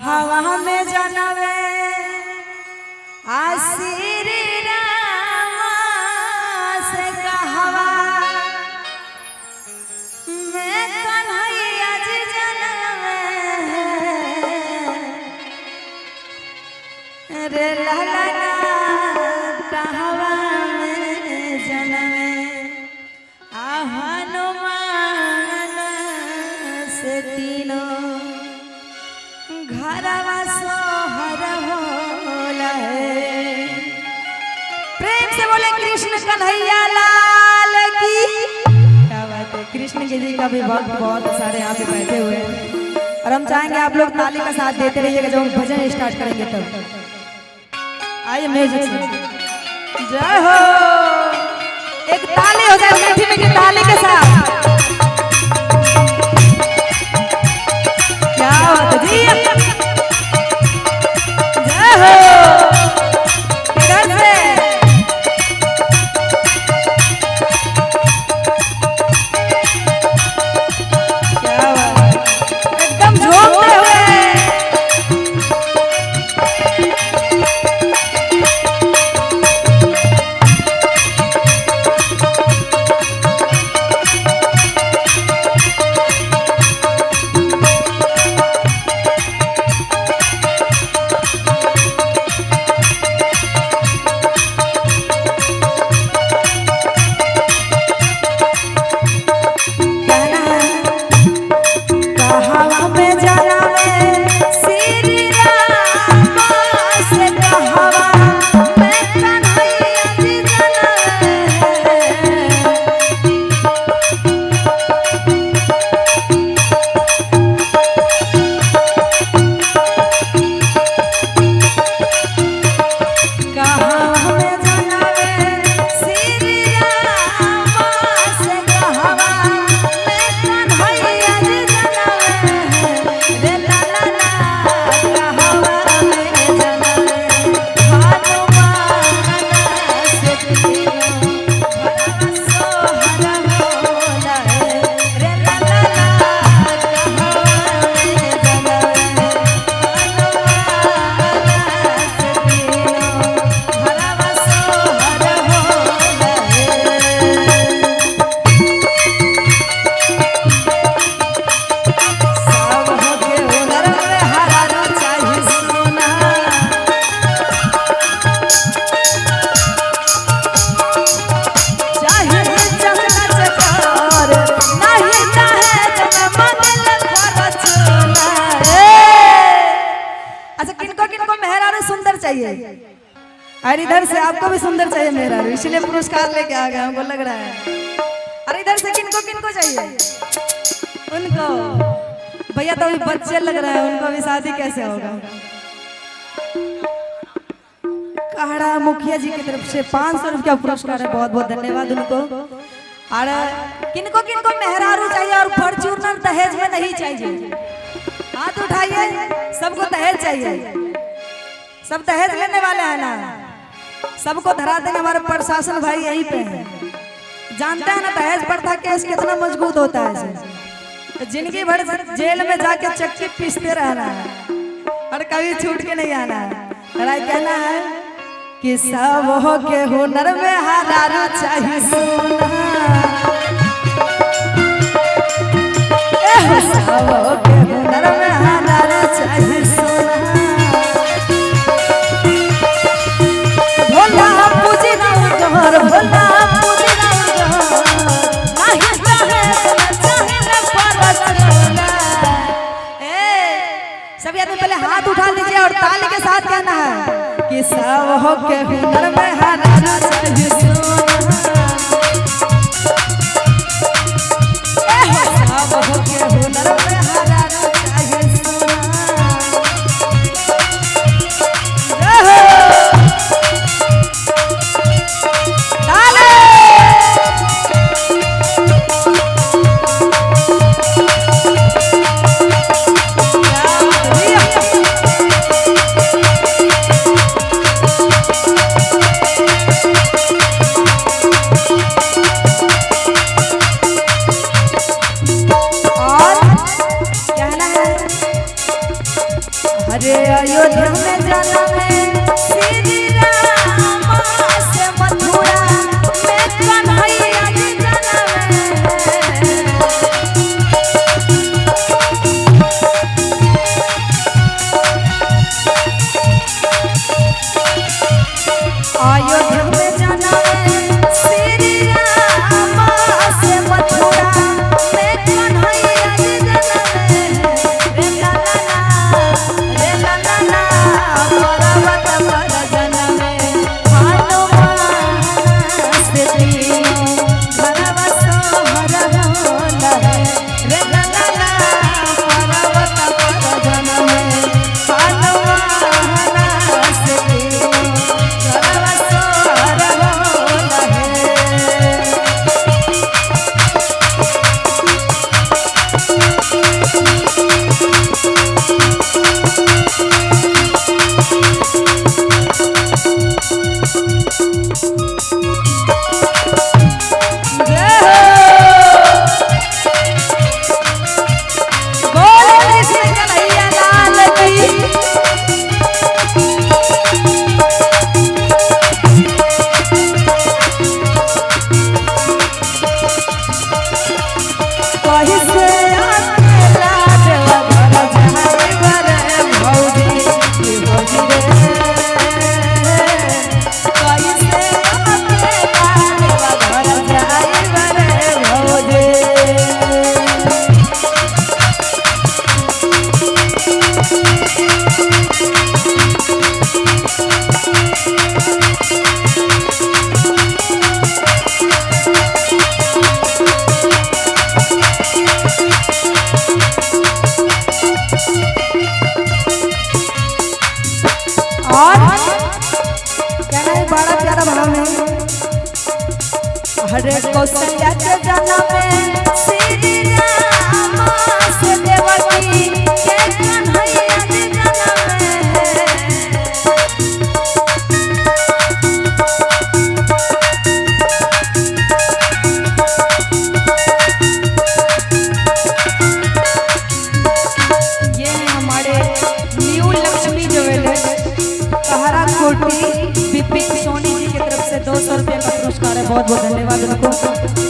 हवा में जनवे आशीरी रामा से कहवा मैं कन्हैया जी जनवे रे लाला कहवा में जनवे हनुमान से तीनों घरवा सोहर होला है। प्रेम से बोले कृष्ण कन्हैया लाल की। क्या बात है, कृष्ण जी का भी बहुत सारे यहाँ पे बैठे हुए हैं और हम चाहेंगे आप लोग ताली का साथ देते रहिएगा जब हम भजन स्टार्ट करेंगे तब। आइए म्यूजिक से जय हो, एक ताली हो जाए मीठी मीठी ताली के साथ। क्या बात है जी, और इधर से आपको भी सुंदर चाहिए मेरा, इसलिए पुरस्कार लेके आ गया हमको लग रहा है। अरे इधर से किनको किनको चाहिए? उनको भैया तो अभी बच्चे लग रहे हैं, उनको अभी शादी कैसे होगा? कहड़ा मुखिया जी की तरफ से 500 रुपया पुरस्कार है, बहुत बहुत धन्यवाद उनको। और किनको किनको मेहरारू चाहिए और फॉर्च्यूनर दहेज में नहीं चाहिए? हाथ उठाइए, सबको दहेज चाहिए। सब दहेज लेने वाले हैं ना, सबको धरा देंगे। हमारे प्रशासन भाई यहीं पे है, जानते हैं ना दहेज प्रथा केस कितना मजबूत होता है। तो जिंदगी भर जेल में जाके चक्की पीसते रहना है और कभी छूट के नहीं आना है। कहना है कि सब हो के हुनर में हरारू चाहिए सोना, सब हो के हुनर में हरारू चाहिए सोना। सभी आदमी पहले हाथ उठा लीजिए और ताली के साथ कहना है कि सब हो के हुनर में हराना चाहिए सोना, सब हो के हुनर में हराना चाहिए सोना। अरे अयोध्या में जाना में श्री राम से मथुरा में कन्हैया जी जाना अयोध्या में जाना में श्री राम से मथुरा में कन्हैया जी जाना रे ला ला ला पर्वत पर जाना में हनुमान से तीनों घरवा सोहर होला रे ला ला पर्वत पर जाना में हनुमान से तीनों घरवा सोहर होला बोल कृष्ण कन्हैया लाल की कहीं से अकेला देवघर जाए रे भौजी की भौजी रे कहीं से अकेला देवघर जाए रे भौजी और कहना है बड़ा प्यारा भाव में हरे कौशल्या के जन्म में श्री राम से देवकी के कन्हैया जी जन्म ये है हमारे न्यू लक्ष्मी ज्वेलर्स कहरा कोटी विपिन सोनी जी की तरफ से 200 रुपये का पुरस्कार है। बहुत बहुत धन्यवाद उनको।